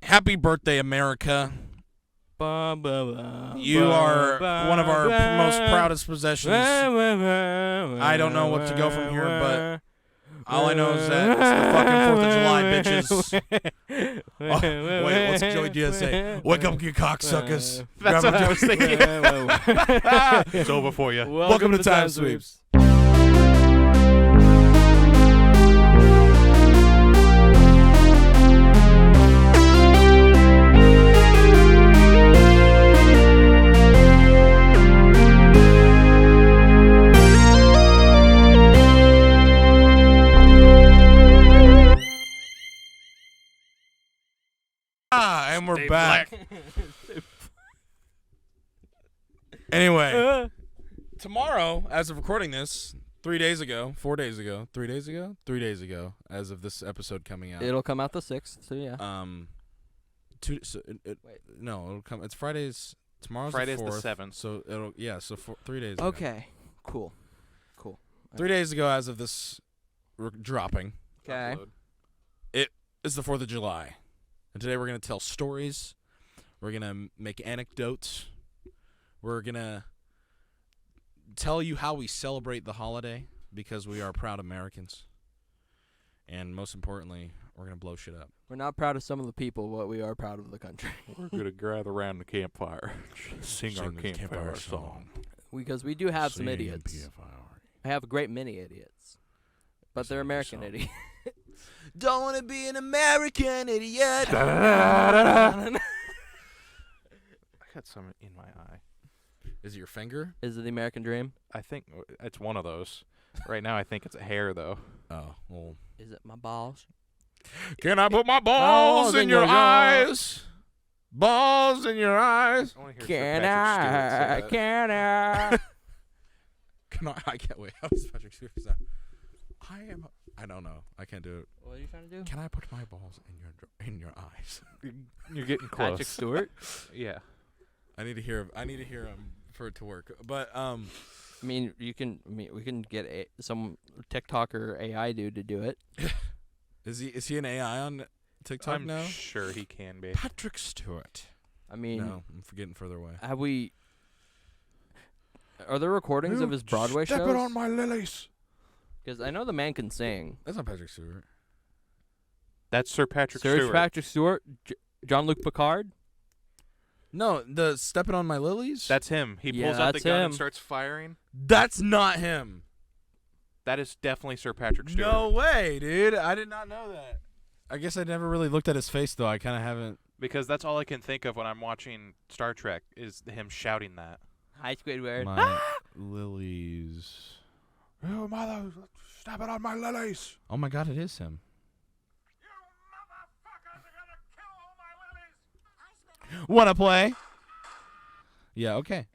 Happy birthday, America. You are one of our most proudest possessions. I don't know what to go from here, but all I know is that it's the fucking 4th of July, bitches. Oh, wait, what's Joey Diaz say? Wake up, you cocksuckers. That's what I was thinking. It's over for you. Welcome to Time Sweeps. And we're back. Anyway, tomorrow, as of recording this, 3 days ago, 4 days ago, 3 days ago, 3 days ago, as of this episode coming out. It'll come out the 6th, so yeah. No, it'll come. It's Friday's. Tomorrow's Friday's the 4th. the 7th. So it'll 3 days. Ago. Okay, cool. 3 days ago, as of this dropping. Okay. It is the 4th of July. And today we're going to tell stories. We're going to make anecdotes. We're going to tell you how we celebrate the holiday because we are proud Americans. And most importantly, we're going to blow shit up. We're not proud of some of the people, but we are proud of the country. We're going to gather around the campfire, sing our campfire song. Because we do have some idiots. I have great many idiots. But they're American idiots. Don't want to be an American idiot. I got some in my eye. Is it your finger? Is it the American dream? I think it's one of those. Right now, I think it's a hair, though. Oh, well. Is it my balls? Can I put my balls in your eyes? Balls in your eyes? Can I? Can I? I can't wait. How does Patrick Stewart sound? I don't know. I can't do it. What are you trying to do? Can I put my balls in your eyes? You're getting close. Patrick Stewart? Yeah. I need to hear him for it to work. But I mean, we can get some TikTok or AI dude to do it. Is he an AI on TikTok now? I'm sure he can be. Patrick Stewart. I mean, no, I'm getting further away. Are there recordings of his Broadway shows? Step it on my lilies. Because I know the man can sing. That's not Patrick Stewart. That's Sir Patrick Stewart. Sir Patrick Stewart? Jean-Luc Picard? No, the stepping on my lilies? That's him. He pulls out the gun and starts firing. That's not him. That is definitely Sir Patrick Stewart. No way, dude. I did not know that. I guess I never really looked at his face, though. I kind of haven't. Because that's all I can think of when I'm watching Star Trek is him shouting that. Hi, Squidward. My lilies. Oh, mother, stop it on my lilies. Oh, my God, it is him. You motherfuckers are going to kill all my lilies. Want to play? Yeah, okay.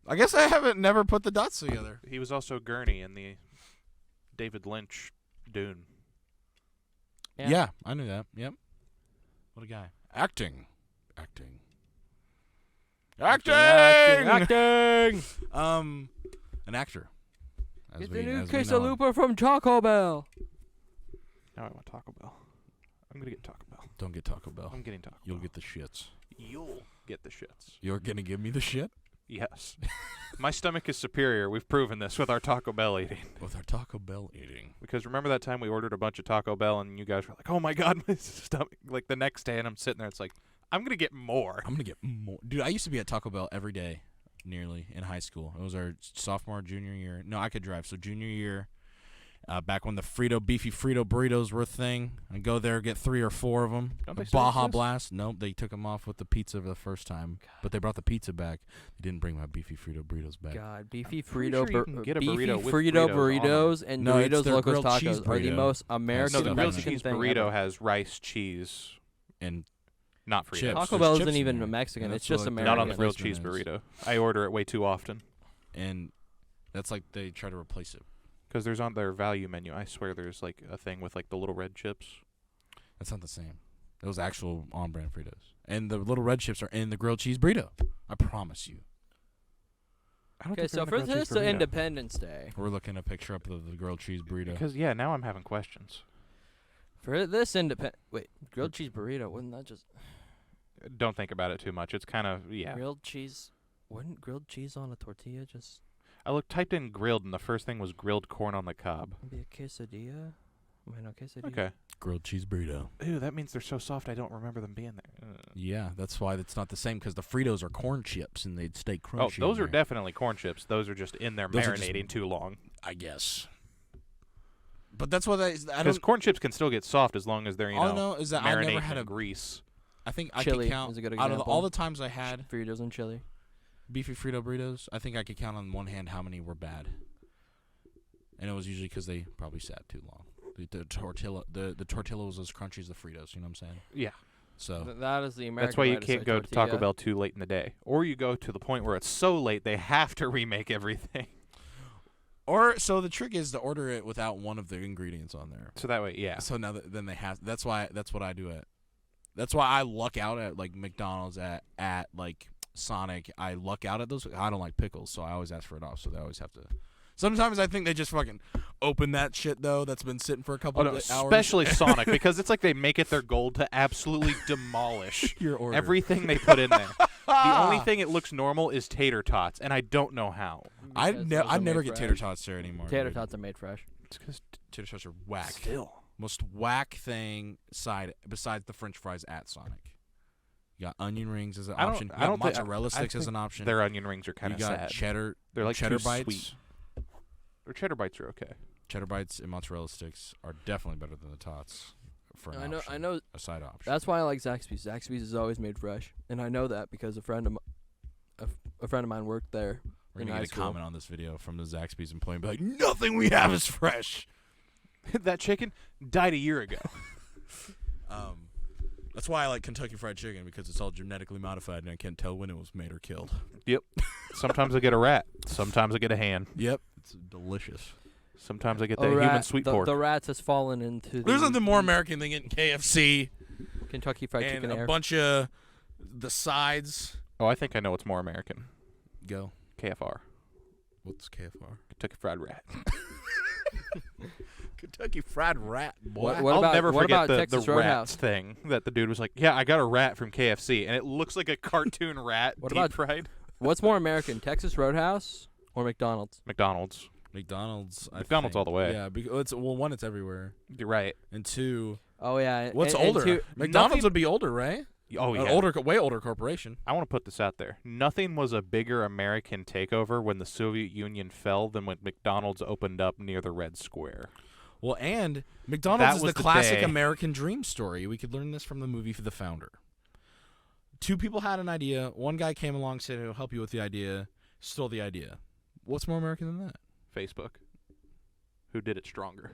I guess I haven't never put the dots together. He was also Gurney in the David Lynch Dune. Yeah, I knew that. Yep. What a guy. Acting. An actor. Get the new quesalupa from Taco Bell. Now I want Taco Bell. I'm going to get Taco Bell. Don't get Taco Bell. I'm getting Taco Bell. You'll get the shits. You'll get the shits. You're going to give me the shit? Yes. My stomach is superior. We've proven this with our Taco Bell eating. Because remember that time we ordered a bunch of Taco Bell and you guys were like, oh my God, my stomach. Like the next day and I'm sitting there, it's like, I'm going to get more. Dude, I used to be at Taco Bell every day, nearly, in high school. It was our sophomore, junior year. No, I could drive. So junior year, back when the beefy Frito burritos were a thing, I'd go there, get 3 or 4 of them. Don't they still Baja exist? Blast. Nope, they took them off with the pizza for the first time. God. But they brought the pizza back. They didn't bring my beefy Frito burritos back. God, beefy Frito burritos and Doritos Locos Tacos are the most American the grilled cheese thing burrito ever. has rice, cheese, and not Fritos. chips. Taco Bell isn't even Mexican. It's just American. Not on the grilled cheese burrito. I order it way too often. And that's like they try to replace it. Because there's on their value menu, I swear there's like a thing with like the little red chips. That's not the same. Those actual on-brand Fritos. And the little red chips are in the grilled cheese burrito. I promise you. Okay, so for this Independence Day. We're looking a picture up of the grilled cheese burrito. Because, yeah, now I'm having questions. For this grilled cheese burrito, wouldn't that just Don't think about it too much. It's kind of grilled cheese? Wouldn't grilled cheese on a tortilla just I typed in grilled, and the first thing was grilled corn on the cob. be a quesadilla? Wait, no, quesadilla. Okay. Grilled cheese burrito. Ew, that means they're so soft I don't remember them being there. Yeah, that's why it's not the same, because the Fritos are corn chips and they'd stay crunchy. Oh, those in are there. definitely corn chips. Those are just in there Those are just- marinating too long. I guess. But that's what I Because don't. corn chips can still get soft as long as they're, All I know is that I marinating never had in a. grease. I think I Chili could count is a good out of example. all the times I had Fritos and chili. beefy Frito burritos. I think I could count on one hand how many were bad, and it was usually because they probably sat too long. The tortilla was as crunchy as the Fritos. You know what I'm saying? Yeah. So That is the American That's why you way to say can't go to Taco tortilla. Bell too late in the day. Or you go to the point where it's so late they have to remake everything. so the trick is to order it without one of the ingredients on there. So that way, yeah. So now then they have. That's what I do at. That's why I luck out at like McDonald's at like Sonic. I luck out at those. I don't like pickles, so I always ask for it off. So they always have to. Sometimes I think they just fucking open that shit though. That's been sitting for a couple of hours. Especially Sonic, because it's like they make it their goal to absolutely demolish Your order. everything they put in there. The only thing it looks normal is tater tots, and I don't know how. I Because those are never made get fresh. tater tots there anymore. Tater dude. tots are made fresh. It's because Tater tots are whack. still. Most whack thing besides the French fries at Sonic. You got onion rings as an I don't- option. You I got don't think- mozzarella I sticks as think an option. Their onion rings are kind You of got sad. cheddar. They're like cheddar too bites. sweet. Or cheddar bites are okay. Cheddar bites and mozzarella sticks are definitely better than the tots. For an I option, know. a side option. That's why I like Zaxby's. Zaxby's is always made fresh, and I know that because a friend of mine worked there. We're in gonna high get a school. comment on this video from the Zaxby's employee and be like, nothing we have is fresh. That chicken died a year ago. That's why I like Kentucky Fried Chicken, because it's all genetically modified and I can't tell when it was made or killed. Yep. Sometimes I get a rat. Sometimes I get a hand. Yep, it's delicious. Sometimes I get A that human rat- sweet the, pork. The rats has fallen into There's the nothing more American than getting KFC Kentucky Fried and Chicken a air. bunch of the sides. Oh, I think I know what's more American. Go. KFR. What's KFR? Kentucky Fried Rat. Kentucky Fried Rat, boy. What I'll about- never what forget about the Texas rats Roadhouse? thing that the dude was like, yeah, I got a rat from KFC, and it looks like a cartoon rat What deep about- fried. What's more American, Texas Roadhouse or McDonald's? McDonald's. McDonald's. I McDonald's think. all the way. Yeah, because one, it's everywhere, You're right. and two, Oh yeah. what's and older? two- McDonald's nothing- would be older, right? Oh, yeah. Way older corporation. I want to put this out there. Nothing was a bigger American takeover when the Soviet Union fell than when McDonald's opened up near the Red Square. Well, and McDonald's That is was the the classic day. American dream story. We could learn this from the movie The Founder. Two people had an idea. One guy came along, said he'll help you with the idea, stole the idea. What's more American than that? Facebook. Who did it stronger.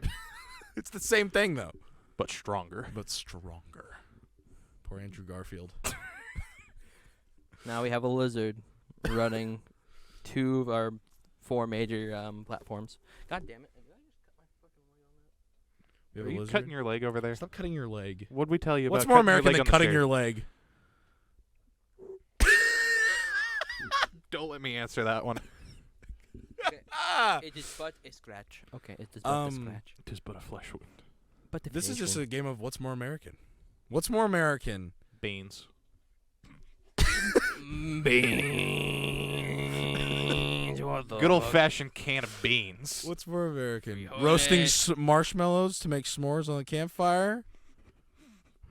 It's the same thing, though. But stronger. But stronger. Poor Andrew Garfield. Now we have a lizard running 2 of our 4 major platforms. God damn it. Did I just cut my fucking leg on that? We have Are a you lizard? cutting your leg over there? Stop cutting your leg. What'd we tell you What's about more cutting your American leg than on the cutting stairs? your leg? Don't let me answer that one. Ah! It is but a scratch. Okay, it is but a scratch. It is but a flesh wound. But the This is just facial- a game of what's more American. What's more American? Beans. beans. What the Good old-fashioned can of beans. What's more American? Frijoles. Roasting marshmallows to make s'mores on the campfire?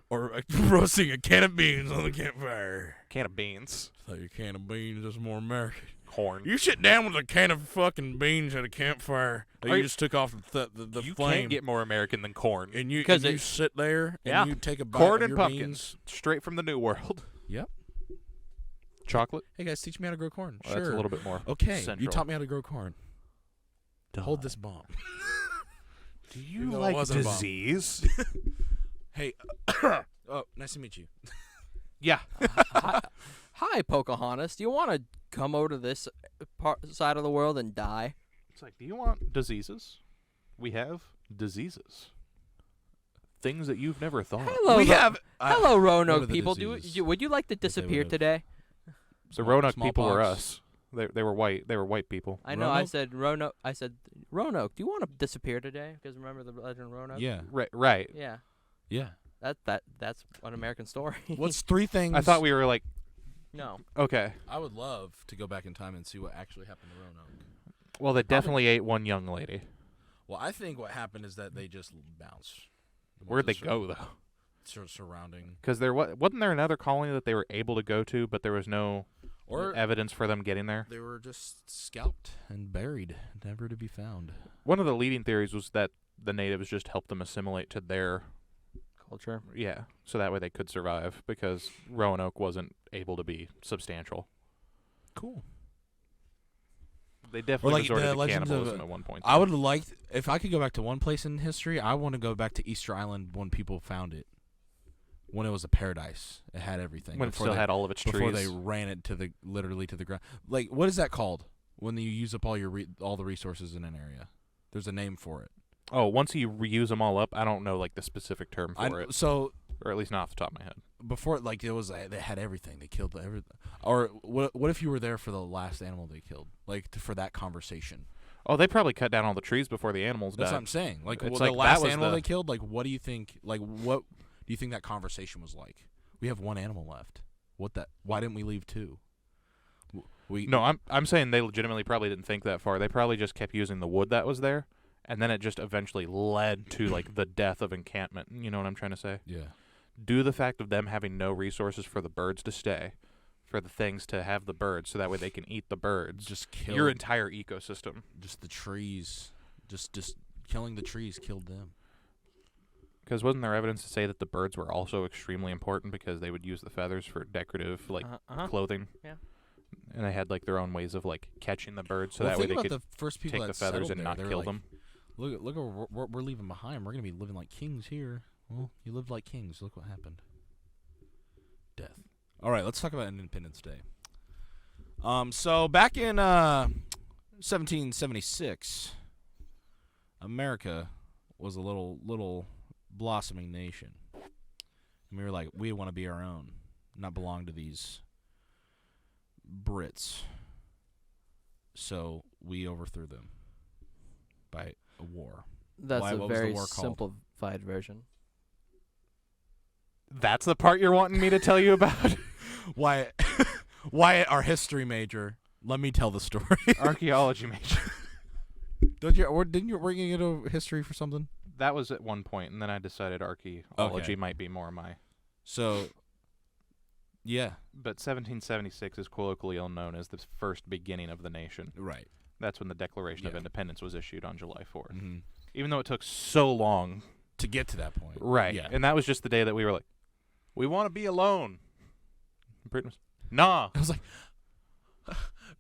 Or roasting a can of beans on the campfire? Can of beans. I thought your can of beans is more American. Corn. You sit down with a can of fucking beans at a campfire that Are you you- just took off the You flame. can't get more American than corn. and you, 'Cause and you it- sit there and Yeah. you take a bite Corn of and your pumpkins. beans. Straight from the New World. Yep. Chocolate. Hey guys, teach me how to grow corn. Well, Sure. That's a little bit more. Okay, you central. taught me how to grow corn. Hold this bomb. Do you No, it like wasn't a bomb. disease? Hey. Oh, nice to meet you. Yeah. Hi, Pocahontas. Do you want to come over to this side of the world and die? It's like, do you want diseases? We have diseases. Things that you've never thought. Hello, we Ro- have. Hello, what are Roanoke the people. diseases Would you like to they would disappear have? today? The Roanoke people were Smallpox. us. They were white. They were white people. I know. I Roanoke? said Roanoke. I said Roanoke. Do you want to disappear today? Because remember the legend of Roanoke? Yeah. Right. Yeah. Yeah. That's an American story. What's 3 things? I thought we were like, No. okay. I would love to go back in time and see what actually happened to Roanoke. Well, they definitely ate one young lady. Well, I think what happened is that they just bounced. Where'd they go, though? Surrounding. Because wasn't there another colony that they were able to go to, but there was no evidence for them getting there? They were just scalped and buried, never to be found. One of the leading theories was that the natives just helped them assimilate to their Culture. Yeah, so that way they could survive because Roanoke wasn't able to be substantial. Cool. They definitely like resorted the to Legends of- cannibalism at one point. I would like, if I could go back to one place in history, I want to go back to Easter Island when people found it. When it was a paradise. It had everything. When it still had all of its trees. Before they ran it literally to the ground. Like, what is that called? When you use up all all the resources in an area. There's a name for it. Oh, once you reuse them all up, I don't know like the specific term for it. So, or at least not off the top of my head. before, like, it was, they had everything. They killed everything. Or what if you were there for the last animal they killed? Like, for that conversation. Oh, they probably cut down all the trees before the animals That's died. what I'm saying. Like, It's the like last that was animal the- they killed, like, what do you think, what do you think that conversation was like? We have one animal left. Why didn't we leave 2? No, I'm saying they legitimately probably didn't think that far. They probably just kept using the wood that was there, and then it just eventually led to like the death of encampment. You know what I'm trying to say? Yeah. Due to the fact of them having no resources for the birds to stay, for the things to have the birds, so that way they can eat the birds. Just kill your entire ecosystem. Just the trees. Just killing the trees killed them. Because wasn't there evidence to say that the birds were also extremely important because they would use the feathers for decorative like clothing? Yeah. And they had like their own ways of like catching the birds, so Well, that way think they about could the first people take that the feathers settled and there. not They're kill like, them. Look at what we're leaving behind. We're gonna be living like kings here. Well, you lived like kings. Look what happened. Death. All right, let's talk about Independence Day. So back in 1776, America was a little blossoming nation, and we were like, we want to be our own, not belong to these Brits. So we overthrew them by a war. That's Why? a What was the very war called? simplified version. That's the part you're wanting me to tell you about? Wyatt, our history major. Let me tell the story. Archaeology major. Were you gonna get a history for something? That was at one point, and then I decided archaeology might be more my. So, yeah, But 1776 is colloquially known as the first beginning of the nation. right. That's when the Declaration of Yeah. Independence was issued on July 4th. Mm-hmm. Even though it took so long. To get to that point, Right. Yeah, And that was just the day that we were like, we want to be alone. And Britain was, nah. I was like,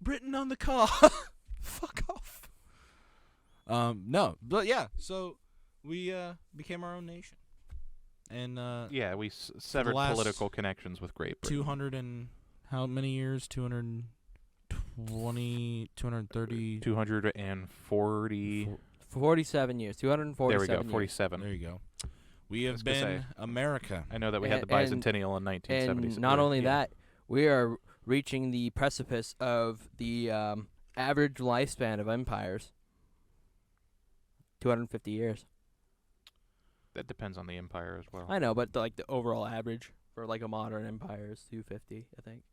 Britain on the call. Fuck off. No, but yeah. So we became our own nation, and Yeah, we severed last political connections with Great Britain. 200 and how many years? 220, 230. 240. 47 years. 247 There we go, years. 47. There you go. We was have gonna been say. America. I know that we had the And- bicentennial in 1970s. And not only that, we are reaching the precipice of the average lifespan of empires. 250 years. That depends on the empire as well. I know, but the overall average for like a modern empire is 250, I think.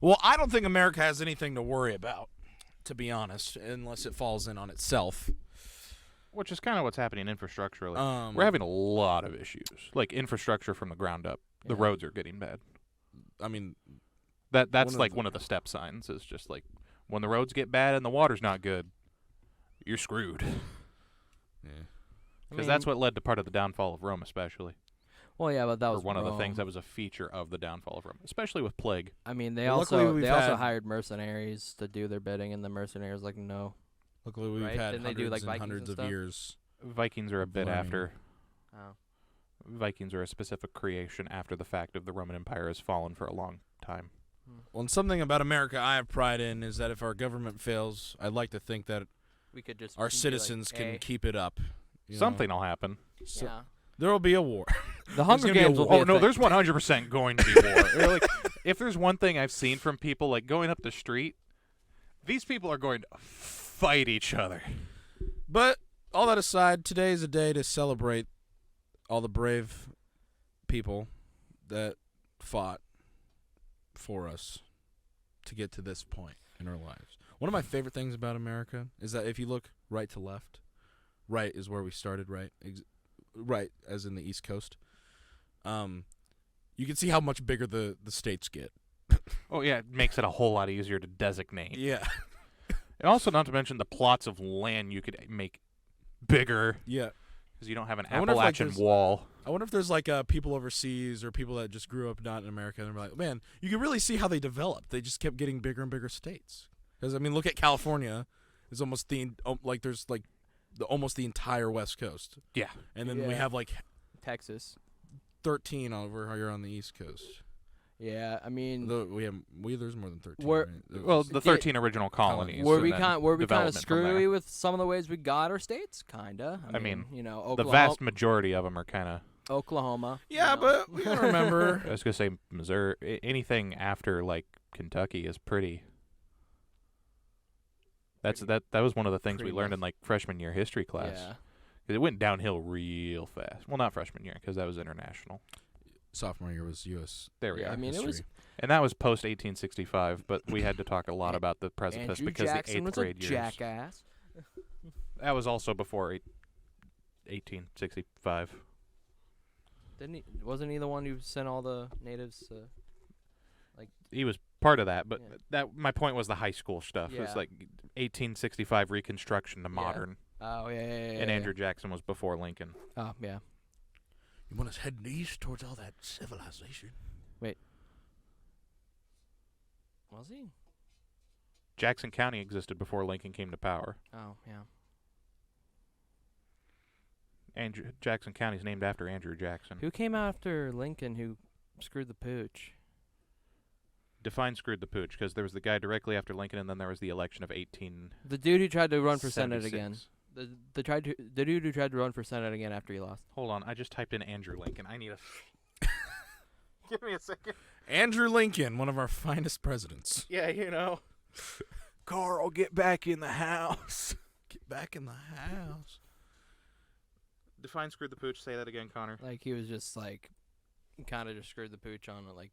Well, I don't think America has anything to worry about, to be honest, unless it falls in on itself. Which is kind of what's happening infrastructurally. Um, We're having a lot of issues, like infrastructure from the ground up. The Yeah. roads are getting bad. I mean, That's of like the- one of the step signs. Is just like when the roads get bad and the water's not good, you're screwed. yeah. Because that's what led to part of the downfall of Rome, especially. Well, yeah, but that Or was one of the things Rome. that was a feature of the downfall of Rome, especially with plague. I mean, they Well, luckily also we've they also had- hired mercenaries to do their bidding, and the mercenaries like no. Luckily, we've Right? had Didn't they hundreds do, like, and Vikings hundreds and of stuff? years. Vikings are a bit Learning. after. Oh. Vikings are a specific creation after the fact of the Roman Empire has fallen for a long time. Well, and something about America I have pride in is that if our government fails, I'd like to think that We could just our be like, citizens hey, can keep it up. you know? Something will happen. So Yeah. there will be a war. The Hunger gonna be a Games will war. be Oh a no, thing. there's 100% going to be war. Or, like, if there's one thing I've seen from people like going up the street, these people are going to fight each other. But all that aside, today is a day to celebrate all the brave people that fought for us to get to this point in our lives. One of my favorite things about America is that if you look right to left, right is where we started, right? Right, as in the East Coast. You can see how much bigger the states get. Oh, yeah, it makes it a whole lot easier to designate. Yeah. And also, not to mention the plots of land you could make bigger. Yeah. Because you don't have an I wonder if, like, Appalachian there's- wall. I wonder if there's like people overseas or people that just grew up not in America and they're like, man, you can really see how they developed. They just kept getting bigger and bigger states. Because I mean, look at California. It's almost there's almost the entire West Coast. Yeah. And then we Yeah. have like Texas. 13 over here on the East Coast. Yeah, I mean, There's more than 13. We're- right? Well, the 13 original colonies. were and we then kind of development from there. screwy with some of the ways we got our states? Kinda. I mean, you know, The Oklahoma. vast majority of them are kind of. Oklahoma. Yeah, you know. but we gotta remember. I was gonna say Missouri. Anything after like Kentucky is pretty. That was one of the things we Pretty learned rough. in like freshman year history class. Yeah. 'Cause it went downhill real fast. Well, not freshman year because that was international. Sophomore year was U.S. There we Yeah, are. I mean, it was. history. And that was post 1865, but we had to talk a lot about the precipice Andrew because Jackson the was 8th grade a years. jackass. That was also before 1865. Wasn't he the one who sent all the natives? He was part of that, but Yeah. that my point was the high school stuff. It Yeah. was like 1865 Reconstruction to modern, Oh yeah. and Andrew Jackson was before Lincoln. Oh yeah. You want us heading east towards all that civilization? Was he? Jackson County existed before Lincoln came to power. Oh yeah. Jackson County is named after Andrew Jackson. Who came after Lincoln? Who screwed the pooch? Define screwed the pooch because there was the guy directly after Lincoln, and then there was the election of 1876. The dude who tried to run for Senate again. The dude who tried to run for Senate again after he lost. Hold on, I just typed in Andrew Lincoln. I need a. Give me a second. Andrew Lincoln, one of our finest presidents. Yeah, you know. Carl, get back in the house. Get back in the house. Define screwed the pooch. Say that again, Connor. Like he was just like, kind of just screwed the pooch on like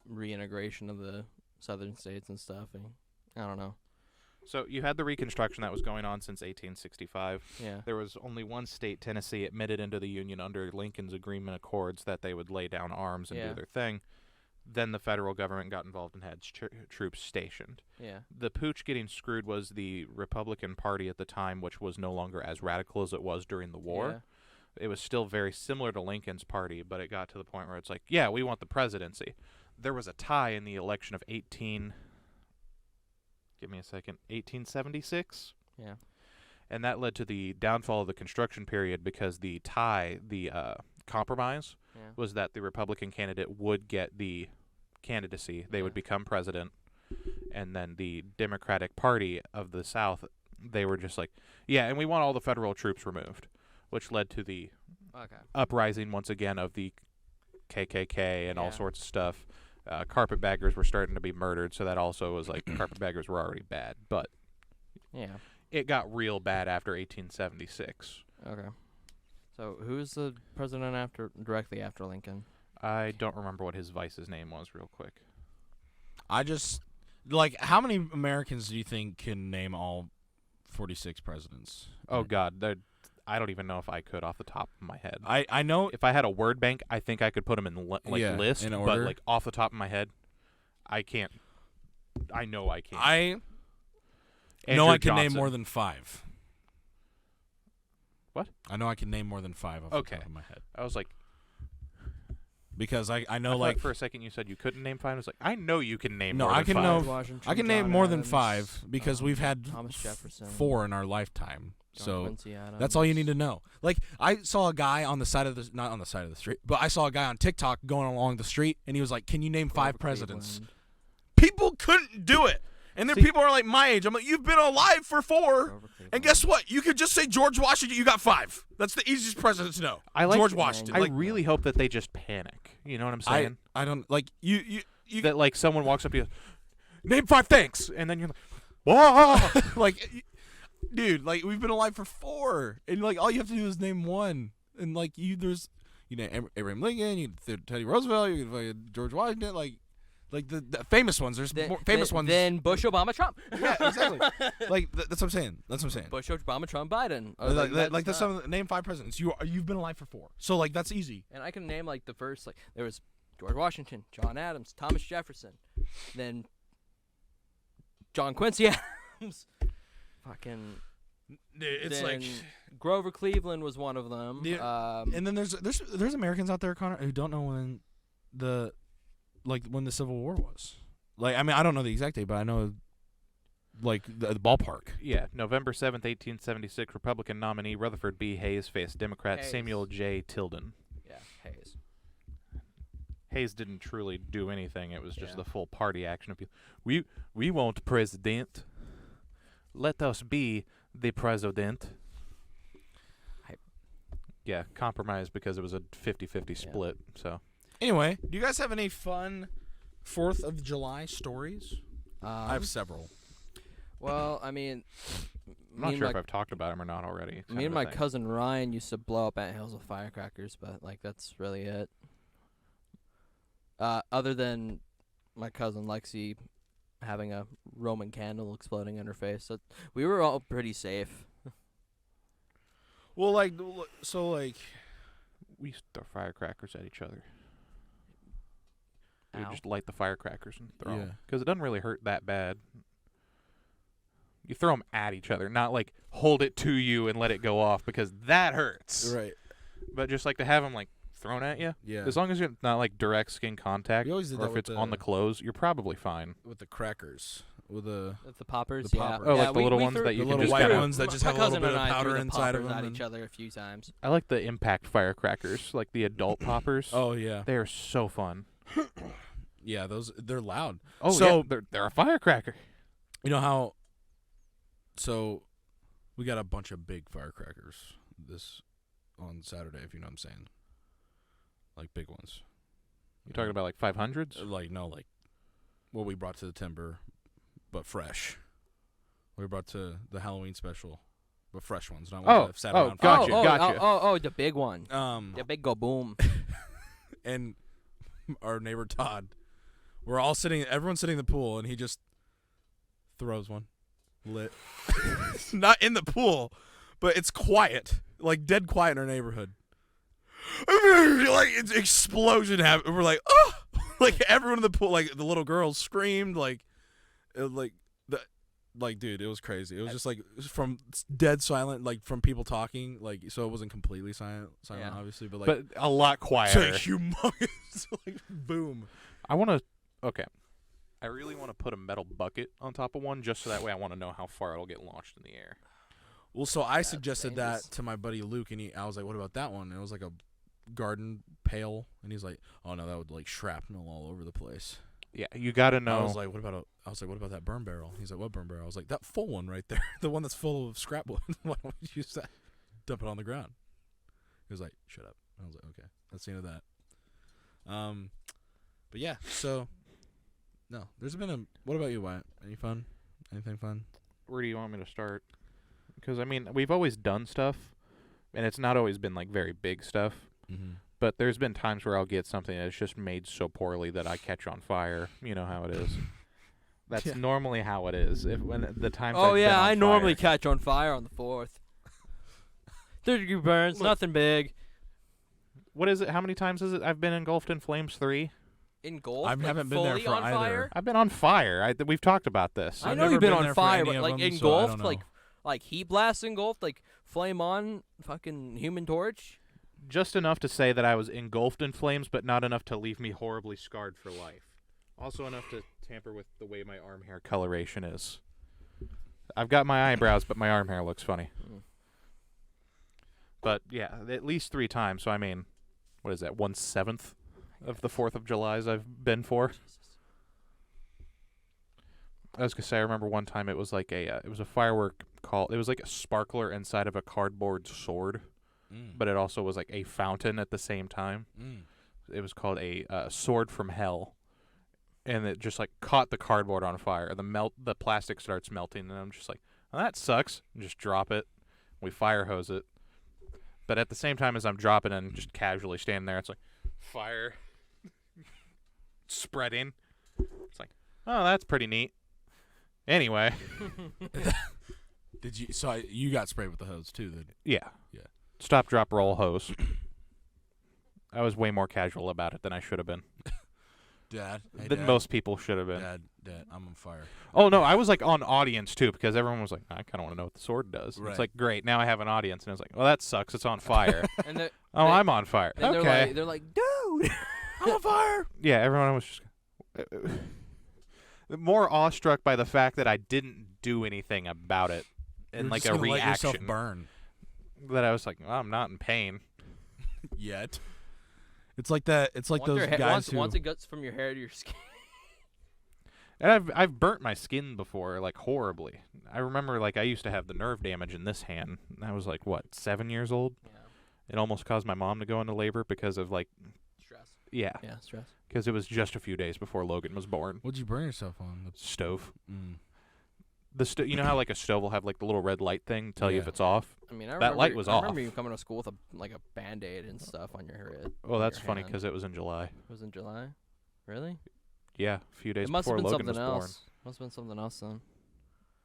reintegration of the southern states and stuff. And I don't know. So you had the Reconstruction that was going on since 1865. Yeah. There was only one state, Tennessee, admitted into the Union under Lincoln's agreement accords that they would lay down arms and Yeah. do their thing. Then the federal government got involved and had troops stationed. Yeah. The pooch getting screwed was the Republican Party at the time, which was no longer as radical as it was during the war. It was still very similar to Lincoln's party, but it got to the point where it's like, yeah, we want the presidency. There was a tie in the election of 1876. Yeah. And that led to the downfall of the construction period because the tie, the compromise, Yeah. was that the Republican candidate would get the candidacy. They would Yeah. become president. And then the Democratic Party of the South, they were just like, yeah, and we want all the federal troops removed, which led to the Okay. uprising once again of the KKK and all Yeah. sorts of stuff. Carpetbaggers were starting to be murdered, so that also was like carpetbaggers were already bad. But Yeah. it got real bad after 1876. Okay. So who's the president directly after Lincoln? I don't remember what his vice's name was real quick. I just how many Americans do you think can name all 46 presidents? Oh, God. I don't even know if I could off the top of my head. I know If I had a word bank, I think I could put them in list, in but order. like off the top of my head, I can't. I know I can't. I Andrew know I can name Johnson. more than 5. What? I know I can name more than 5 off the Okay. top of my head. I was like, Because I know I like thought for a second you said you couldn't name 5. I was like, I know you can name No, more I than can 5. know- Washington, I can name John more than Adams, 5 because we've had Thomas Jefferson, 4 in our lifetime. John So Quincy Adams. that's all you need to know. Like I saw a guy on the side of the not on the side of the street, but I saw a guy on TikTok going along the street and he was like, "Can you name 5 Grover presidents?" Cleveland, People couldn't do it. And then See- people are like my age. I'm like, "You've been alive for 4." Grover Cleveland. And guess what? You could just say George Washington. You got 5. That's the easiest president to know. I like George Washington. I Like, really hope that they just panic. You know what I'm saying? I don't like you. That like someone walks up to you, name 5 things, and then you're like, whoa. like, dude, like we've been alive for 4, and like all you have to do is name one, and like Abraham Lincoln, you Teddy Roosevelt, you fucking George Washington, like the famous ones. There's more famous ones. Then Bush, Obama, Trump. Yeah, exactly. Like that's what I'm saying. That's what I'm saying. Bush, Obama, Trump, Biden. Like that's some. Name 5 presidents. You've been alive for 4. So like that's easy. And I can name like the first, like there was George Washington, John Adams, Thomas Jefferson, then John Quincy Adams. Fucking. It's then like Grover Cleveland was one of them. Yeah. And then there's Americans out there, Connor, who don't know when the Civil War was. Like, I mean, I don't know the exact date, but I know like the ballpark. Yeah, November 7th, 1876, Republican nominee Rutherford B. Hayes faced Democrat Samuel J. Tilden. Yeah, Hayes. Hayes didn't truly do anything. It was just the full party action of people. We want president. Let us be the president. Yeah, compromise because it was a 50-50 split. So anyway, do you guys have any fun 4th of July stories? I have several. Well, I mean, I'm not sure if I've talked about them or not already. Me and my cousin Ryan used to blow up anthills with firecrackers, but like that's really it. Other than my cousin Lexi having a Roman candle exploding in her face, so we were all pretty safe. Well, we used to throw firecrackers at each other. We Ow. just light the firecrackers and throw Yeah. them. Because it doesn't really hurt that bad. You throw them at each other, not like hold it to you and let it go off, because that hurts. Right. But just like to have them like thrown at you. Yeah. As long as you're not like direct skin contact, We always did or that if with it's on the clothes, you're probably fine. with the crackers, with the Poppers, The yeah. poppers. Oh, yeah, like the little ones that you the can little just white kinda- ones that just my have a little cousin bit and of I powder threw the inside of poppers them. at and- each other a few times. I like the impact firecrackers, like the adult poppers. Oh yeah. They are so fun. Yeah, they're loud. Oh, So- yeah, they're a firecracker. You know how? So, we got a bunch of big firecrackers on Saturday, if you know what I'm saying. Like big ones. You talking about like 500s? Like what we brought to the timber, but fresh. We brought to the Halloween special, but fresh ones, not ones that have sat around. Gotcha, oh, gotcha. Oh, the big one. For The big go boom. and our neighbor Todd, everyone's sitting in the pool, and he just throws one. Lit. Not in the pool, but it's quiet, like dead quiet in our neighborhood. Like it's explosion happened. We're like, oh, like everyone in the pool, like the little girls screamed, like dude, it was crazy. It was just like from dead silent, like from people talking, like so it wasn't completely silent, Yeah. obviously, but like But a lot so quieter. humongous, like boom. I really want to put a metal bucket on top of one, just so that way I want to know how far it'll get launched in the air. Well, so I suggested dangerous. that to my buddy Luke, and I was like, "What about that one?" And it was like a garden pail, and he's like, "Oh no, that would like shrapnel all over the place." Yeah, you got to know. I was like, "What about that burn barrel?" He's like, "What burn barrel?" I was like, "That full one right there, the one that's full of scrap wood. Why don't we use that? Dump it on the ground." He was like, "Shut up." I was like, "Okay, that's the end of that." But yeah, so no, there's been what about you, Wyatt? Anything fun? Where do you want me to start? Because, I mean, we've always done stuff, and it's not always been, like, very big stuff. Mm-hmm. But there's been times where I'll get something that's just made so poorly that I catch on fire. You know how it is. That's normally how it is. When the times Oh I've yeah, been on I normally fire. catch on fire on the 4th. 30-degree burns, nothing big. What is it? How many times is it I've been engulfed in flames? 3? Engulfed? I like haven't been there fully for on either. Fire? I've been on fire. We've talked about this. I I've know never you've been been on there for fire, any but of like them, so I engulfed, don't know. like heat blast engulfed, like flame on, fucking Human Torch. Just enough to say that I was engulfed in flames, but not enough to leave me horribly scarred for life. Also enough to tamper with the way my arm hair coloration is. I've got my eyebrows, but my arm hair looks funny. But yeah, at least 3 times. So I mean, what is that? 1/7 of the 4th of July's I've been for. I was gonna say, I remember one time it was like it was a firework call. It was like a sparkler inside of a cardboard sword, but it also was like a fountain at the same time. It was called a sword from hell, and it just like caught the cardboard on fire. The plastic starts melting, and I'm just like, well, that sucks. And just drop it. We fire hose it. But at the same time as I'm dropping and just casually standing there, it's like fire spreading. It's like, oh, that's pretty neat. Anyway. Did you? So you got sprayed with the hose too, then? Yeah. Yeah. Stop, drop, roll hose. I was way more casual about it than I should have been. Dad. Hey, Than Dad. most people should have been. Dad, I'm on fire. Oh, no, I was like on audience too because everyone was like, I kind of want to know what the sword does. Right. It's like, great, now I have an audience. And I was like, well, that sucks. It's on fire. And they're- Oh, they- I'm on fire. and Okay. they're like, dude, I'm on fire. Yeah, everyone was just more awestruck by the fact that I didn't do anything about it in You're like just a gonna let yourself reaction. burn. That I was like, well, I'm not in pain. Yet. It's like that. It's like Once those your hair- guys once, who. once it gets from your hair to your skin. And I've burnt my skin before, like horribly. I remember like I used to have the nerve damage in this hand. I was like, what, 7 years old? Yeah. It almost caused my mom to go into labor because of like, Stress. yeah, Yeah, stress. because it was just a few days before Logan was born. What'd you burn yourself on? Stove. Mm. You know how like a stove will have like the little red light thing tell you if Yeah. it's off? I mean, That light was I remember off. you coming to school with a Band-Aid and stuff on your head. Well, that's your funny hand. because it was in July. It was in July. Really? Yeah, a few days It must have before been Logan was something born. else. Must have been something else then.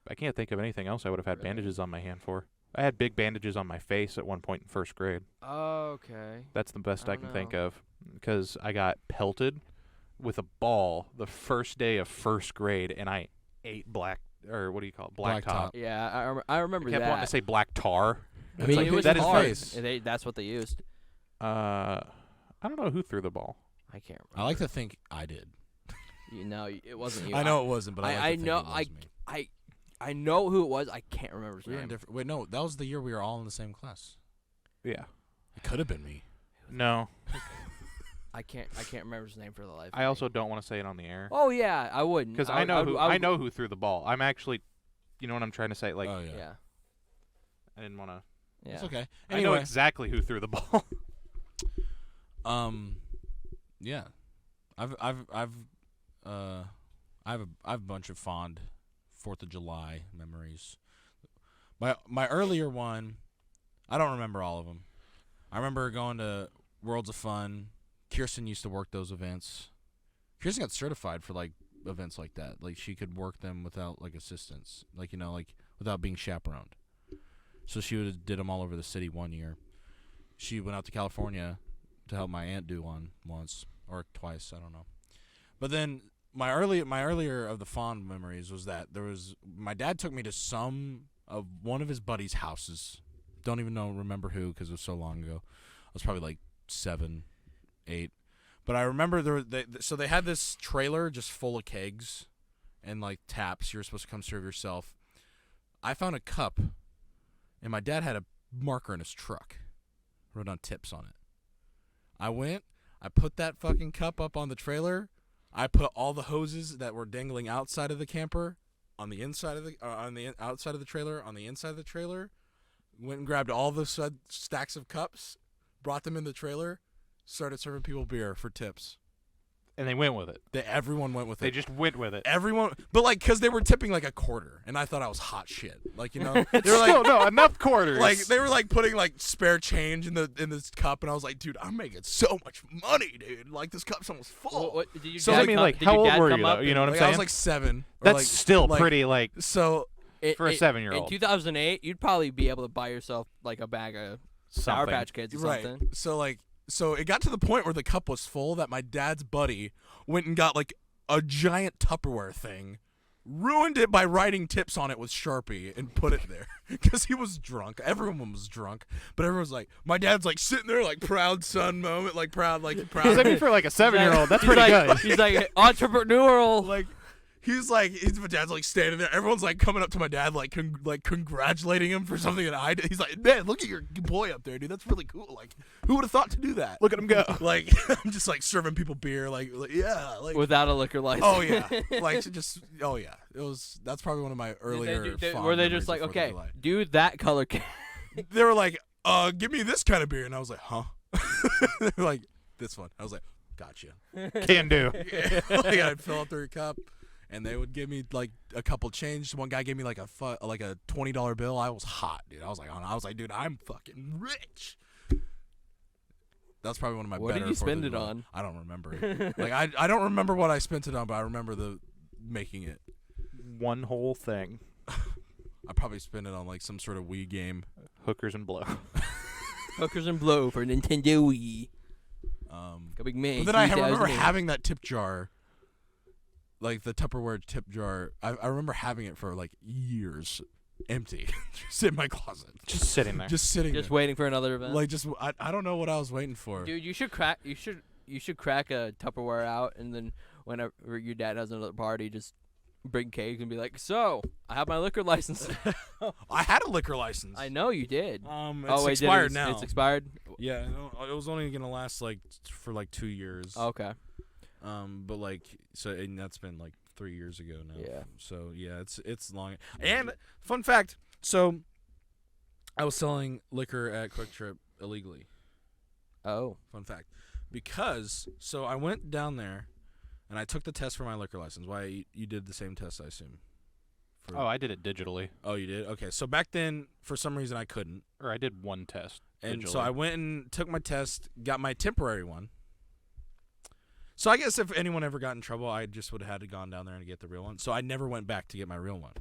I can't think of anything else I would have had Really? bandages on my hand for. I had big bandages on my face at one point in first grade. Okay. That's the best I Oh, can think no. of because I got pelted with a ball the first day of first grade, and I ate black Black top. Yeah, I remember I kept that. wanting to say black tar. I It's mean, like, it was that is hard. face. That's what they used. I don't know who threw the ball. I can't remember. I like to think I did. You know, it wasn't you. I know it wasn't, but I, like I to think know. it was me. I know who it was. I can't remember his We were in name. different. Wait, no, that was the year we were all in the same class. Yeah. It could have been me. No. I can't remember his name for the life. of I me. also don't want to say it on the air Oh yeah, I wouldn't. because I I know who threw the ball. I'm actually, you know what I'm trying to say? Like, oh yeah. Yeah. I didn't want to. Yeah. It's okay. I know Anyway, exactly who threw the ball. yeah, I've a bunch of fond 4th of July memories. My earlier one, I don't remember all of them. I remember going to Worlds of Fun. Kirsten used to work those events. Kirsten got certified for like events like that. Like she could work them without like assistance, like like without being chaperoned. So she did them all over the city one year. She went out to California to help my aunt do one once or twice, I don't know. But then my earlier of the fond memories was that my dad took me to one of his buddies' houses. Don't even remember who because it was so long ago. I was probably like 7, 8. But I remember so they had this trailer just full of kegs and like taps. You were supposed to come serve yourself. I found a cup, and my dad had a marker in his truck. Wrote down tips on it. I went, I put that fucking cup up on the trailer. I put all the hoses that were dangling outside of the camper on the inside of the outside of the trailer, on the inside of the trailer. Went and grabbed all the stacks of cups, brought them in the trailer, started serving people beer for tips. And they went with it. Everyone went with it. They just went with it. Everyone, but like, cause they were tipping like a quarter, and I thought I was hot shit. Like, they were like, no, enough quarters. like they were like putting like spare change in this cup, and I was like, dude, I'm making so much money, dude. Like this cup's almost full. What, did you So, dad I mean, come- like, did how your old dad were come you, up though? You know what I'm Like, saying? I was like 7. Or That's like, still like- pretty, like, So for a 7-year-old. In 2008, you'd probably be able to buy yourself like a bag of Sour Something. Patch Kids or right. something. So it got to the point where the cup was full that my dad's buddy went and got like a giant Tupperware thing, ruined it by writing tips on it with Sharpie and put it there because he was drunk. Everyone was drunk, but everyone was like, my dad's like sitting there like proud son moment, like proud. Because I mean, for like a 7-year-old, that's He's pretty like, good. He's like entrepreneurial. like. My dad's like standing there. Everyone's like coming up to my dad, like congratulating him for something that I did. He's like, man, look at your boy up there, dude. That's really cool. Like, who would have thought to do that? Look at him go. Like, I'm just like serving people beer, like yeah, like Without a liquor license. oh yeah, like oh yeah. That's probably one of my earlier. fond were they memories just like, of 4th of okay, July. do that color cake? They were like, give me this kind of beer, and I was like, huh? They were like, this one. I was like, gotcha. Can do. Yeah. Like I'd fill up their cup, and they would give me like a couple change. One guy gave me like a $20 bill. I was hot, dude. I was like, dude, I'm fucking rich. That's probably one of my What better did you 4th of spend it July. on? I don't remember. Like I don't remember what I spent it on, but I remember making it. One whole thing. I probably spent it on like some sort of Wii game. Hookers and blow. Hookers and blow for Nintendo Wii. Coming May. But then I remember 2008. having that tip jar, like the Tupperware tip jar. I remember having it for like years, empty, just in my closet, Just sitting there. just sitting, Just there. waiting for another event. Like just I don't know what I was waiting for. Dude, you should crack. You should crack a Tupperware out, and then whenever your dad has another party, just bring cake and be like, "So, I have my liquor license." I had a liquor license. I know you did. It's Wait, expired now. It's expired. Yeah, it was only gonna last like for like 2 years. Okay. But like and that's been like 3 years ago now. Yeah. So yeah, it's long. And fun fact, so I was selling liquor at Quick Trip illegally. Oh. Fun fact, because so I went down there, and I took the test for my liquor license. Why you did the same test, I assume. Oh, I did it digitally. Oh, you did? Okay, so back then, for some reason, I couldn't. Or I did one test. And digitally. so I went and took my test, got my temporary one. So I guess if anyone ever got in trouble, I just would have had to gone down there and get the real one. So I never went back to get my real one.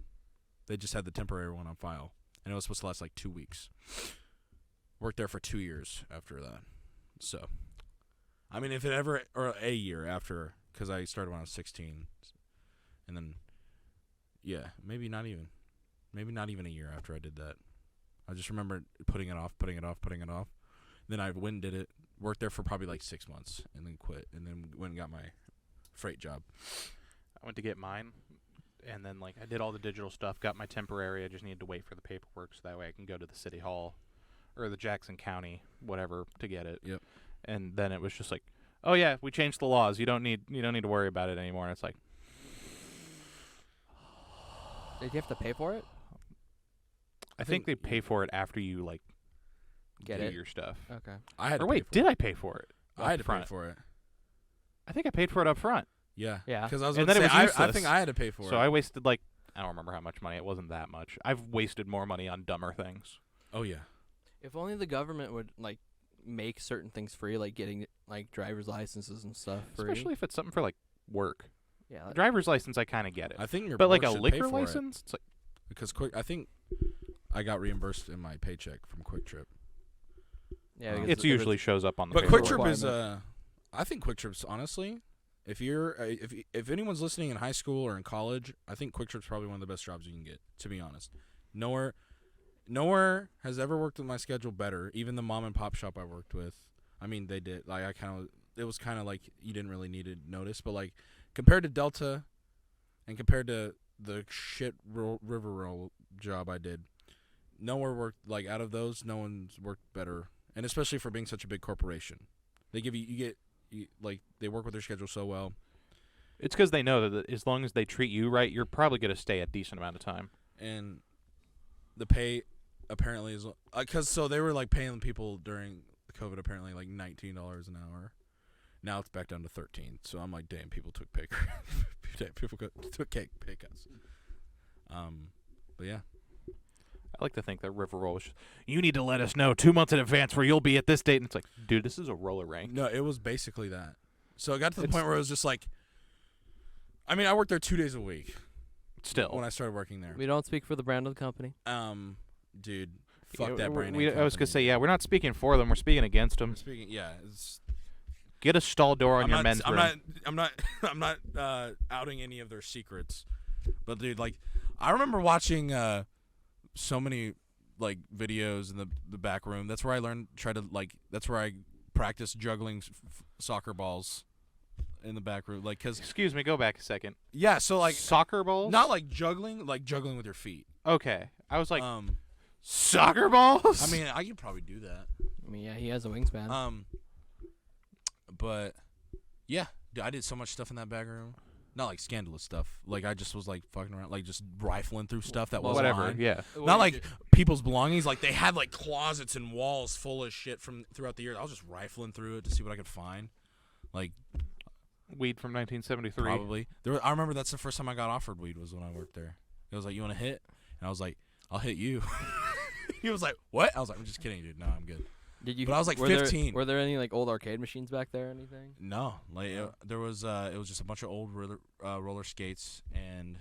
They just had the temporary one on file. And it was supposed to last like 2 weeks. Worked there for 2 years after that. So, I mean, if it ever, or a year after, because I started when I was 16. And then, yeah, maybe not even a year after I did that. I just remember putting it off. Then I went and did it, worked there for probably like 6 months, and then quit, and then went and got my freight job. I went to get mine, and then like I did all the digital stuff, got my temporary. I just needed to wait for the paperwork so that way I can go to the city hall or the Jackson County, whatever, to get it. Yep. And then it was just like, oh yeah, we changed the laws. You don't need to worry about it anymore. And it's like, Did you have to pay for it? I think they pay for it after you like Get do it? your stuff. Okay. I had Or to wait, pay for did it. I pay for it? I had to pay Upfront? for it. I think I paid for it up front. Yeah. Yeah. Because I was And going to then say, it was I useless. think I had to pay for So it. I wasted like, I don't remember how much money. It wasn't that much. I've wasted more money on dumber things. Oh, yeah. If only the government would like make certain things free, like getting like driver's licenses and stuff free. Especially if it's something for like work. Yeah. A driver's license, I kind of get it. I think your But like work a should pay liquor for it. license, it's like, Because I think I got reimbursed in my paycheck from Quick Trip. Yeah. It because it usually shows up on the But paperwork. Quick Trip is, requirement. I think Quick Trip's, honestly, if you're, if anyone's listening in high school or in college, I think Quick Trip's probably one of the best jobs you can get, to be honest. Nowhere has ever worked with my schedule better. Even the mom and pop shop I worked with, I mean, they did. Like, it was kind of like you didn't really need to notice, but like compared to Delta and compared to the shit river roll job I did, nowhere worked, like out of those, no one's worked better. And especially for being such a big corporation. They give you they work with their schedule so well. It's because they know that as long as they treat you right, you're probably going to stay a decent amount of time. And the pay apparently is, because so they were like paying people during COVID apparently like $19 an hour. Now it's back down to 13. So I'm like, damn, people took pay took pay cuts. But yeah. I like to think that River Roll is just, you need to let us know 2 months in advance where you'll be at this date. And it's like, dude, this is a roller rink. No, it was basically that. So it got to the point where it was just like, I mean, I worked there 2 days a week Still. when I started working there. We don't speak for the brand of the company. Dude, fuck that brand. I was going to say, yeah, we're not speaking for them. We're speaking against them. Speaking, yeah, it's, Get a stall door on your men's room. I'm not outing any of their secrets, but dude, like, I remember watching so many like videos in the back room. That's where I learned. That's where I practiced juggling soccer balls in the back room. Like, cause Excuse me, go back a second. yeah, so like Soccer balls? not like juggling with your feet. Okay. I was like, soccer balls? I mean, I could probably do that. I mean, yeah, he has a wingspan. But yeah, dude, I did so much stuff in that back room. Not like scandalous stuff. Like I just was like fucking around, like just rifling through stuff that wasn't whatever, mine. yeah. Not like people's belongings. Like they had like closets and walls full of shit from throughout the years. I was just rifling through it to see what I could find. Like Weed from 1973. probably. I remember that's the first time I got offered weed was when I worked there. It was like, you want to hit? And I was like, I'll hit you. He was like, what? I was like, I'm just kidding, dude. No, I'm good. Did you? But I was like were 15. Were there any like old arcade machines back there or anything? No, like there was. It was just a bunch of old roller skates and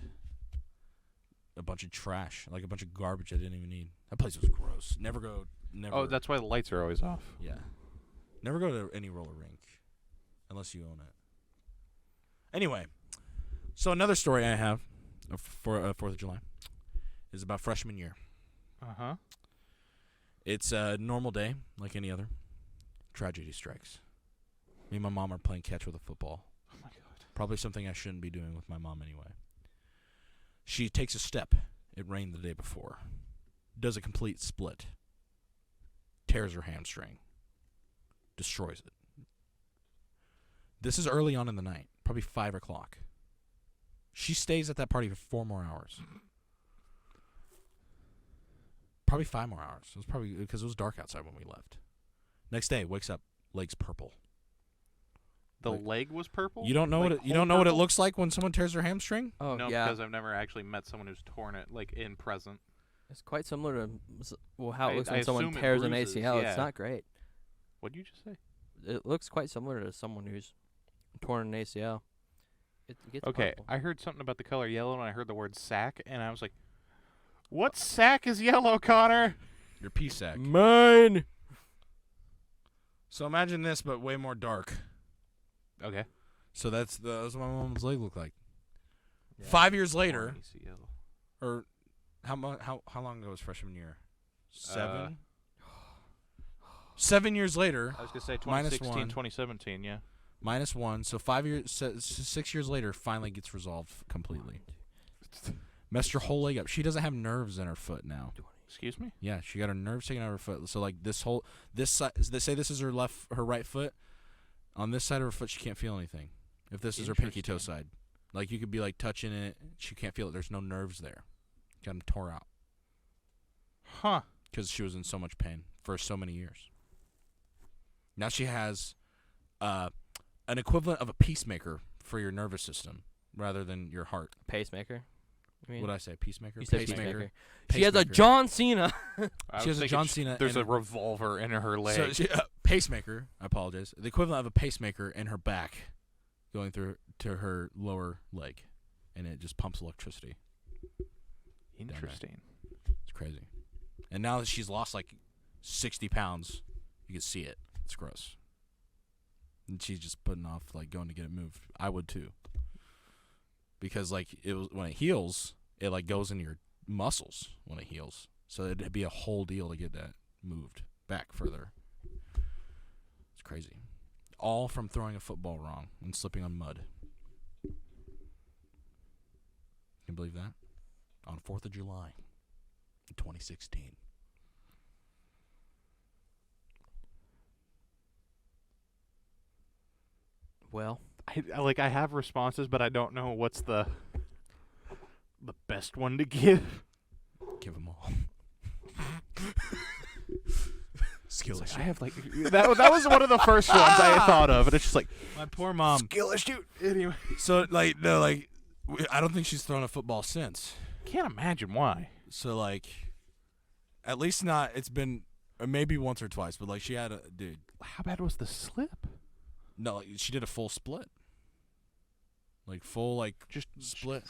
a bunch of trash, like a bunch of garbage I didn't even need. That place was gross. Never go. Never. Oh, that's why the lights are always off. Yeah. Never go to any roller rink unless you own it. Anyway, so another story I have for 4th of July is about freshman year. Uh-huh. It's a normal day like any other. Tragedy strikes. Me and my mom are playing catch with a football. Oh, my God. Probably something I shouldn't be doing with my mom anyway. She takes a step. It rained the day before. Does a complete split. Tears her hamstring. Destroys it. This is early on in the night, probably 5 o'clock. She stays at that party for 4 more hours. Probably 5 more hours. It was probably because it was dark outside when we left. Next day, wakes up, legs purple. The leg was purple? You don't know Like what you don't know what it purple? looks like when someone tears their hamstring? Oh No, yeah, because I've never actually met someone who's torn it, like, in present. it's quite similar to how it looks I when someone assume it tears an bruises, ACL. yeah. It's not great. What'd you just say? It looks quite similar to someone who's torn an ACL. It gets Okay, purple. I heard something about the color yellow, and I heard the word sack, and I was like, what sack is yellow, Connor? Your pea sack. Mine. So imagine this, but way more dark. Okay. So that's what my mom's leg looked like. Yeah. 5 years later, Torn ACL. or how long ago was freshman year? 7. 7 years later, I was going to say minus 2016, 1. 2017, yeah. -1. So 5 years, 6 years later, finally gets resolved completely. Messed her whole leg up. She doesn't have nerves in her foot now. Excuse me? Yeah, she got her nerves taken out of her foot. So like this side, they say this is her right foot. On this side of her foot, she can't feel anything. If this is her pinky toe Interesting. side, like you could be like touching it, she can't feel it. There's no nerves there. Got them tore out Huh. because she was in so much pain for so many years. Now she has an equivalent of a pacemaker for your nervous system rather than your heart. Pacemaker. You mean? What did I say? Peacemaker? You said Pacemaker. pacemaker. She has a John Cena. She has a John Cena. There's and a revolver in her leg. So she, pacemaker. I apologize. The equivalent of a pacemaker in her back, going through to her lower leg, and it just pumps electricity. Interesting. It's crazy. And now that she's lost like 60 pounds, you can see it. It's gross. And she's just putting off like going to get it moved. I would too. Because like when it heals, it like goes into your muscles when it heals. So it'd be a whole deal to get that moved back further. It's crazy. All from throwing a football wrong and slipping on mud. Can you believe that? On 4th of July in 2016. Well, I have responses, but I don't know what's the best one to give. Give them all. Skill I have like that was one of the first ones I had thought of, and it's just like My poor mom. skill issue. Anyway, So like no, like I don't think she's thrown a football since. can't imagine why. So like, at least not. It's been maybe once or twice, but like she had a dude. How bad was the slip? No, like she did a full split. Like full like Just split.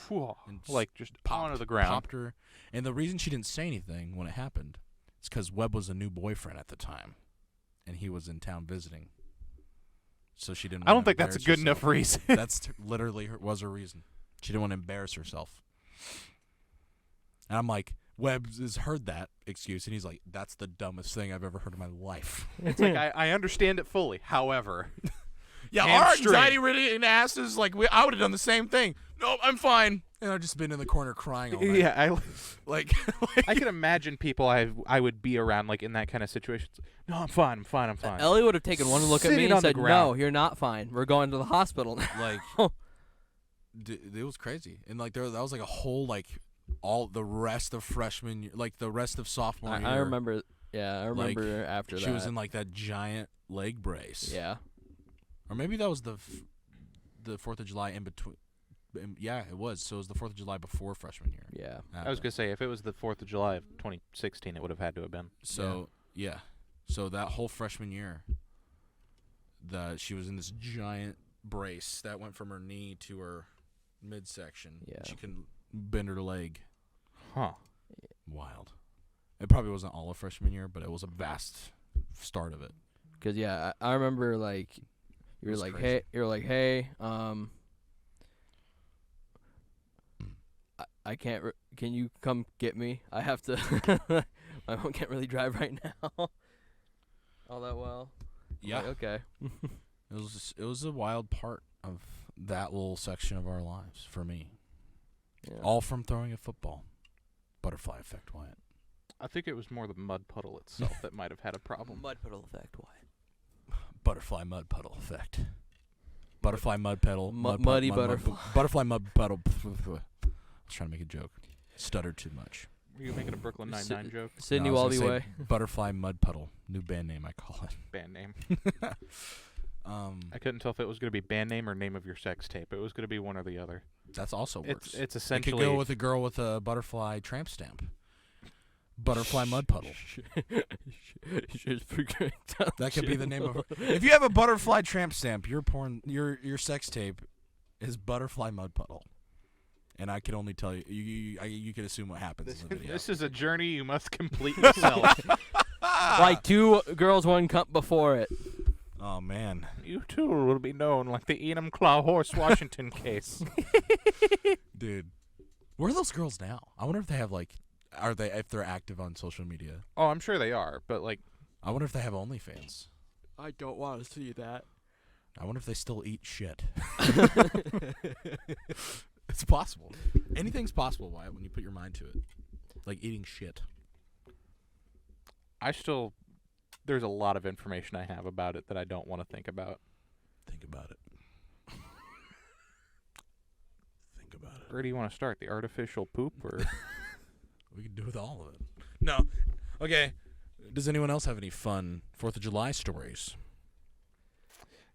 And like just popped, onto the ground. Popped her. And the reason she didn't say anything when it happened is because Webb was a new boyfriend at the time, and he was in town visiting. So she didn't. I don't wanna think that's a embarrass good herself. enough reason. That's literally was her reason. She didn't want to embarrass herself. And I'm like, Webb has heard that excuse, and he's like, "That's the dumbest thing I've ever heard in my life." It's like I understand it fully. However, Yeah, Hamstring. our anxiety-ridden asses, like I would have done the same thing. Nope, I'm fine. And I've just been in the corner crying all night. yeah, Like I can imagine people I would be around like in that kind of situation. No, I'm fine. Ellie would have taken one look at me Sitting and on the said, "No, ground. you're not fine. We're going to the hospital now." like it was crazy. And like that was like a whole like all the rest of freshman year, like the rest of sophomore year. I remember. Yeah, I Like, remember after that. She was in like that giant leg brace. Yeah. Or maybe that was the 4th of July in between. Yeah, it was. So it was the 4th of July before freshman year. Yeah. I was gonna say if it was the 4th of July of 2016, it would have had to have been. So yeah. So that whole freshman year, she was in this giant brace that went from her knee to her midsection. Yeah. She couldn't bend her leg. Huh. Wild. It probably wasn't all of freshman year, but it was a vast start of it. Because I remember like you were like, hey, I can't. Can you come get me? I have to. My mom can't really drive right now. All that well. Yeah. Like, okay. It was a wild part of that little section of our lives for me. Yeah. All from throwing a football. Butterfly effect, Wyatt. I think it was more the mud puddle itself that might have had a problem. Mud puddle effect. Why? Butterfly mud puddle effect. Butterfly mud puddle. Muddy butterfly. Butterfly mud puddle. I was trying to make a joke. Stuttered too much. Were you making a Brooklyn Nine-Nine joke? Sydney No, I was gonna Wally say Way. Butterfly mud puddle. New band name, I call it. Band name. I couldn't tell if it was going to be band name or name of your sex tape. It was going to be one or the other. That's also worse. It's It essentially... could go with a girl with a butterfly tramp stamp. Butterfly mud puddle. That could be the name of her. If you have a butterfly tramp stamp, your sex tape is butterfly mud puddle. And I can only tell you, you can assume what happens in the video. This is a journey you must complete yourself. Like 2 girls, 1 cup before it. Oh, man. You too will be known like the Enum Claw Horse Washington case. Dude. Where are those girls now? I wonder if they have, like, if they're active on social media. Oh, I'm sure they are, but like... I wonder if they have OnlyFans. I don't want to see that. I wonder if they still eat shit. It's possible. Anything's possible, Wyatt, when you put your mind to it. Like eating shit. There's a lot of information I have about it that I don't want to think about. Think about it. Think about it. Where do you want to start? The artificial poop or... We can do with all of it. No. Okay. Does anyone else have any fun 4th of July stories?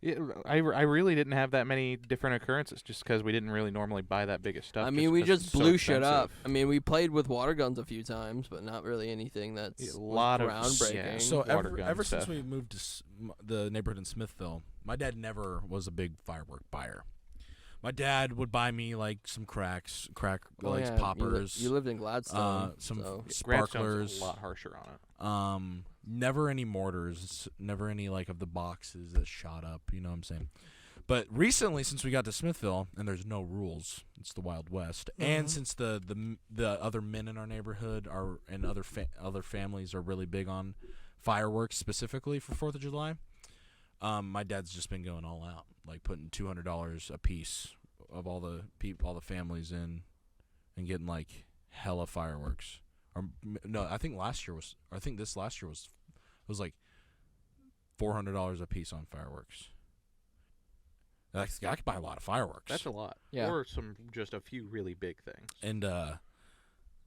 Yeah, I really didn't have that many different occurrences just because we didn't really normally buy that big of stuff. I mean, we 'cause just it's so blew shit up. expensive. I mean, we played with water guns a few times, but not really anything that's Yeah, a lot of- groundbreaking. yeah. So water gun ever since stuff. we moved to the neighborhood in Smithville, my dad never was a big firework buyer. My dad would buy me like some crack Well, yeah, poppers. You lived in Gladstone. Some so. Gradstone's sparklers. a lot harsher on it. Never any mortars. Never any like of the boxes that shot up. You know what I'm saying? But recently, since we got to Smithville, and there's no rules, it's the Wild West, and since the other men in our neighborhood and other families are really big on fireworks specifically for 4th of July, my dad's just been going all out, like putting $200 a piece of all the families in, and getting like hella fireworks. Or no, I think this last year was like $400 a piece on fireworks. I could buy a lot of fireworks. That's a lot. Yeah. Or just a few really big things. And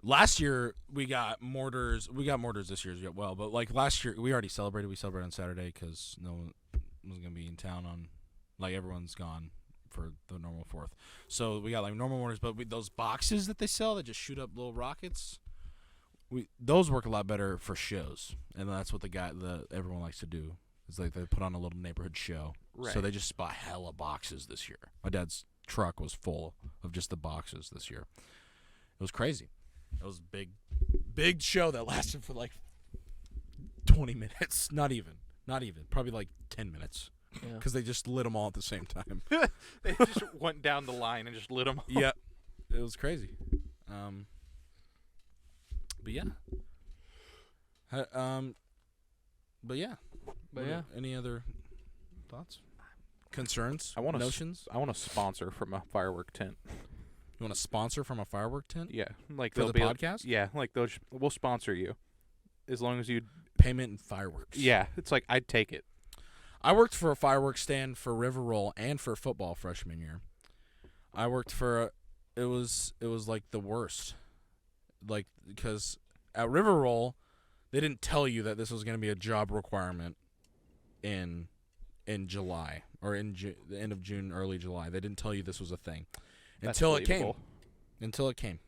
last year we got mortars. We got mortars this year as well. But like last year, we already celebrated. We celebrated on Saturday because no one was gonna be in town on. Like everyone's gone for the normal 4th. So we got like normal mortars, but those boxes that they sell that just shoot up little rockets. Those work a lot better for shows, and that's what everyone likes to do. It's like they put on a little neighborhood show. Right. So they just bought hella boxes this year. My dad's truck was full of just the boxes this year. It was crazy. It was a big show that lasted for like 20 minutes. Not even. Probably like 10 minutes. Yeah. Because they just lit them all at the same time. They just went down the line and just lit them all. Yep. It was crazy. But yeah. But yeah. Any other thoughts? Concerns? I want notions? I want a sponsor from a firework tent. You want to sponsor from a firework tent? Yeah, like For they'll the be podcast? Yeah, like we'll sponsor you, as long as you. Payment and fireworks. Yeah, it's like I'd take it. I worked for a fireworks stand for River Roll and for football freshman year. I worked for it was like the worst. Like because at River Roll, they didn't tell you that this was going to be a job requirement in July or in the end of June, early July. They didn't tell you this was a thing until it came. Until it came.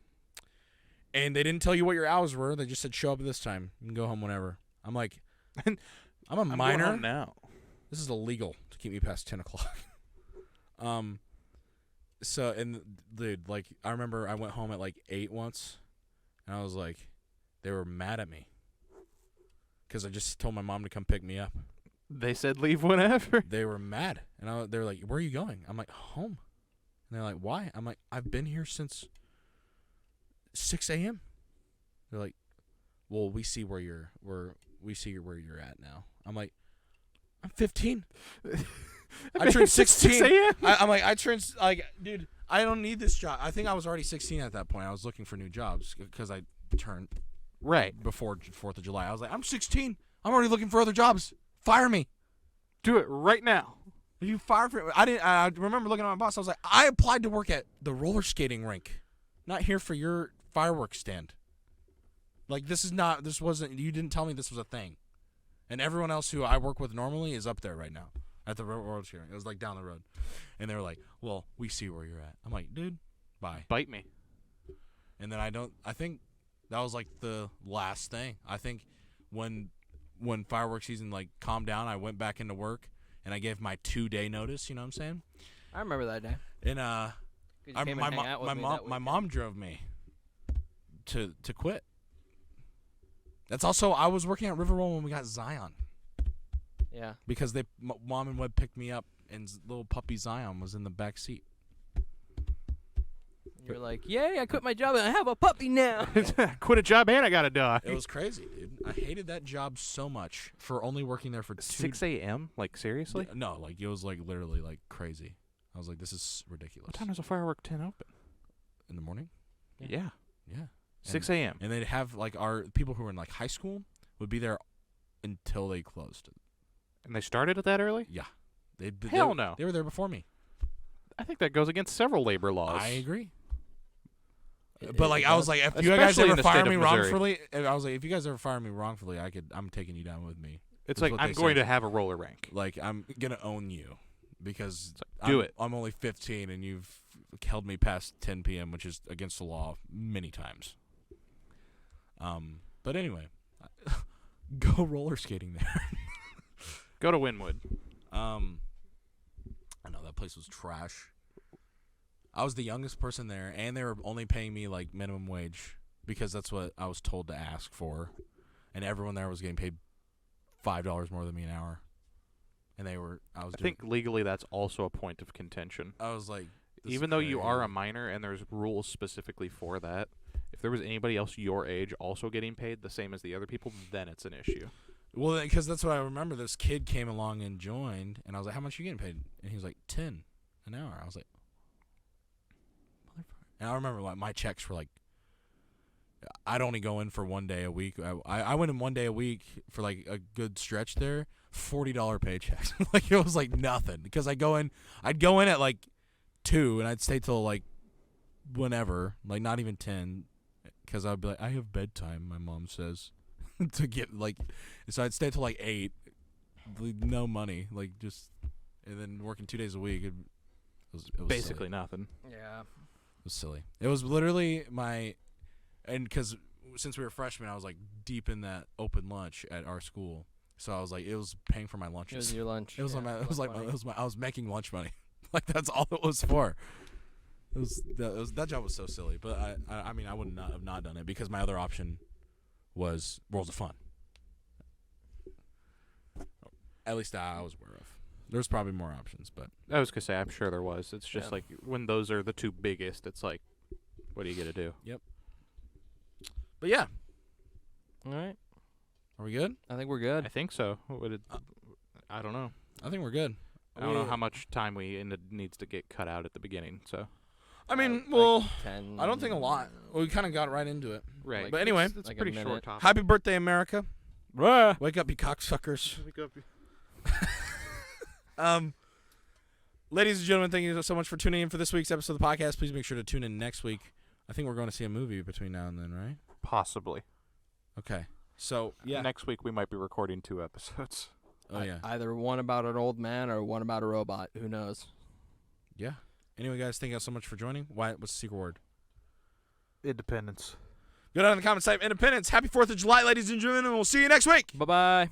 And they didn't tell you what your hours were. They just said show up at this time and go home whenever. I'm like, I'm a I'm minor. going home now. This is illegal to keep me past 10 o'clock. So, and dude, like, I remember I went home at like 8 once, and I was like, they were mad at me because I just told my mom to come pick me up. They said leave whenever. They were mad, and they were like, where are you going? I'm like, home. And they're like, why? I'm like, I've been here since 6 a.m. They're like, well, we see where you're at now. I'm like, I'm 15. I turned 16. I'm like, I turned, like, dude, I don't need this job. I think I was already 16 at that point. I was looking for new jobs because I turned before 4th of July. I was like, I'm 16. I'm already looking for other jobs. Fire me. Do it right now. You fire for it. I remember looking at my boss. I was like, I applied to work at the roller skating rink, not here for your fireworks stand. Like, you didn't tell me this was a thing. And everyone else who I work with normally is up there right now at the roller skating. It was like down the road. And they were like, well, we see where you're at. I'm like, dude, bye. Bite me. And then I think that was like the last thing. I think when fireworks season like calmed down, I went back into work and I gave my 2-day notice, you know what I'm saying? I remember that day. And my my mom drove me to quit. That's also, I was working at Riverwell when we got Zion. Yeah. Because Mom and Webb picked me up, and little puppy Zion was in the back seat. You're like, yay, I quit my job and I have a puppy now. Quit a job and I got a dog. It was crazy, dude. I hated that job so much for only working there for 6 a.m.? Like, seriously? No, like, it was like literally like crazy. I was like, this is ridiculous. What time does a firework tin open? In the morning? Yeah. Yeah. 6 a.m. And they'd have like our people who were in like high school would be there until they closed. And they started it that early? Yeah. Hell no. They were there before me. I think that goes against several labor laws. I agree. But like, I was like, if you guys Especially in ever the fire state me of Missouri. wrongfully, I was like, if you guys ever fire me wrongfully, I'm taking you down with me. It's is like, what I'm they going said. to have a roller rink. Like, I'm gonna own you because do it. I'm only 15 and you've held me past 10 p.m., which is against the law many times. But anyway, go roller skating there. Go to Wynwood. I know that place was trash. I was the youngest person there, and they were only paying me like minimum wage because that's what I was told to ask for, and everyone there was getting paid $5 more than me an hour, and I think legally that's also a point of contention. I was like, even though you are a minor and there's rules specifically for that, if there was anybody else your age also getting paid the same as the other people, then it's an issue. Well, because that's what I remember. This kid came along and joined, and I was like, how much are you getting paid? And he was like, 10 an hour. I was like, motherfucker. And I remember like my checks were like, I'd only go in for 1 day a week. I went in 1 day a week for like a good stretch there, $40 paychecks. Like, it was like nothing because I'd go in at like 2 and I'd stay till like whenever, like not even 10, because I'd be like, I have bedtime, my mom says. To get like, so I'd stay till like 8, no money, like just, and then working 2 days a week. It was basically silly. nothing. Yeah. It was silly. It was literally and because since we were freshmen, I was like deep in that open lunch at our school, so I was like, it was paying for my lunches. It was your lunch. It was yeah, I was making lunch money. Like, that's all it was for. That job was so silly, but I mean, I would not have not done it because my other option was Worlds of Fun. At least I was aware of. There's probably more options, but I was gonna say, I'm sure there was. It's just like when those are the two biggest, it's like, what are you gonna do? Yep. But yeah, All right. are we good? I think we're good. I think so. I don't know. I think we're good. I don't know how much time needs to get cut out at the beginning. So I mean, like well, 10, I don't think a lot. We kind of got right into it. right. But anyway, it's like a pretty minute. short topic. Happy birthday, America! Bruh. Wake up, you cocksuckers. Wake up. Ladies and gentlemen, thank you so much for tuning in for this week's episode of the podcast. Please make sure to tune in next week. I think we're going to see a movie between now and then, right? Possibly. Okay. So, yeah. Next week we might be recording 2 episodes. Oh, yeah. Either one about an old man or one about a robot. Who knows? Yeah. Anyway, guys, thank you so much for joining. Wyatt, what's the secret word? Independence. Go down in the comment section. Independence. Happy 4th of July, ladies and gentlemen, and we'll see you next week. Bye-bye.